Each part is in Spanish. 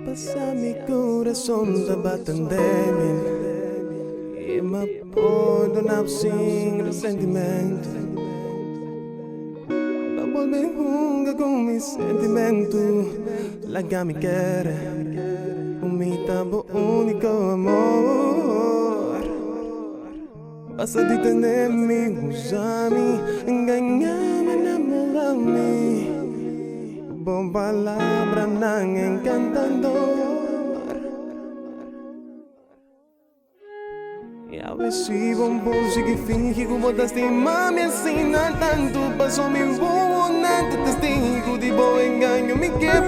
pasa mi corazón está batendo débil y me puedo no sin resentimiento. Va a volver junga con mis sentimientos, la que me quiere, un mi tabo único amor. Vas a detenerme, usarme, engañarme, enamorarme. Con palabras tan encantador. Y a veces un bolso que finge como te estima me ensina tanto. Pasó mi bobo, tanto testigo de buen engaño, me quedo.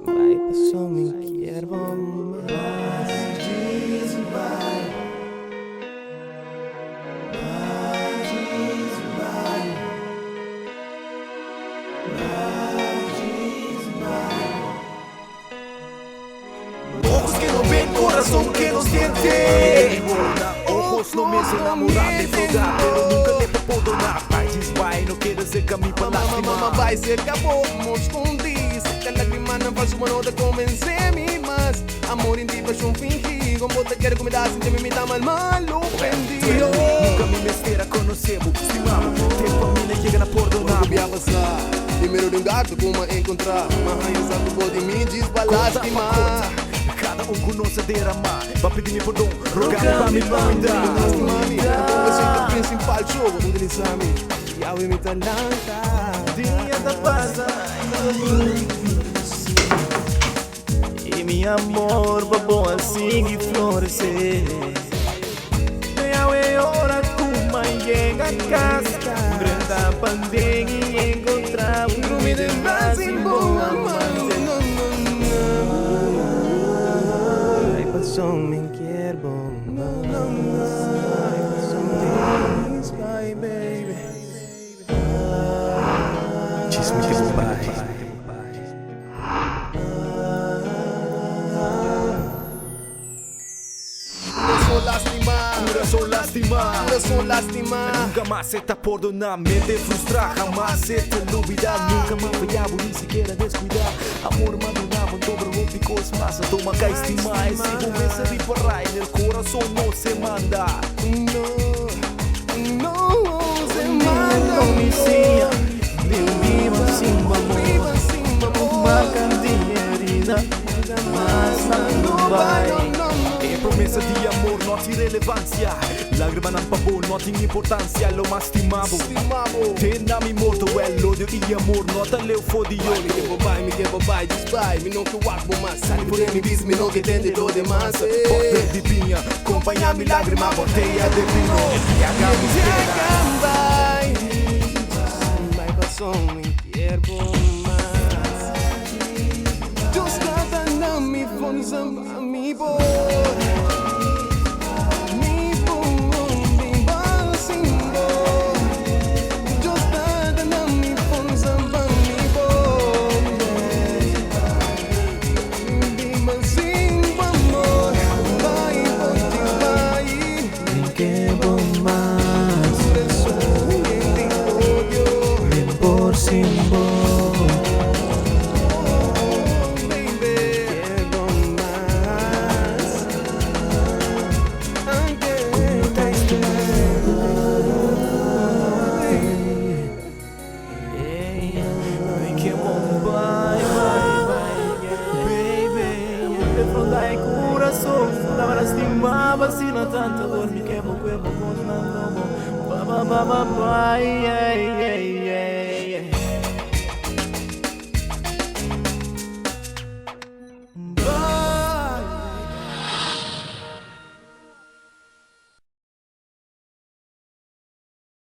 Vai, pasó mi quiero más. Ojos que no ven, corazón que no siente. Ojos no me hacen enamorar de verdad, pero nunca le puedo dar. Vai, no quiero ser caminho para lastimar. Vai ser acabou, nos escondi. Se lágrima não faz uma nota convencer-me, mas amor em ti faz fingir. Como você quer que me dá, sem me dá mal ofendido. Nunca me espera conhecemos, estimamos. Tempo a mim não chega na perdonar. Vou passar, primeiro de gato como encontrar. Mas aí sabe pode me desbalastimar. Cada conoce derramar. Vai pedir-me perdão, rogar-me para me mandar. Mami, você é o principal show, vou utilizar-me. E ao me talanta. Dia da paz. E mi amor, babo assim que florescer. Meia hora com mãe chega a casa. Grande pandemia e encontrar Comida mais em boa mão. Ai, passou me quero mais. Vai, baby. Diz-me que é pai. Corazón lastimar. Nunca más se te perdona, mente frustrar, jamás se te olvida. Nunca me fallaba, ni siquiera descuidar. Amor maduraba, todo lo picos masa. Toma que estimar, ese comienza a disparar. En el corazón no se manda. No se manda. Policía, viva sin amor. Marcan dinheirina, mas não vai. Promessa de amor, não tem relevância. Lágrima não pavor, não tem importância. Lo mais estimado, tem mi morto, el odio e amor. Não te leu fodido. Me quevo vai, desbai. Me não que o arco mas sale por ele, bis, me não que entende lo demás. Poder de pinha, acompanha mi lágrima, botella de vino. E vai, passou, me quero mais. Just nada não me vamos amar, me boy. Lastimava sino tanto dormi che mo quemo con l'andomo. Bye.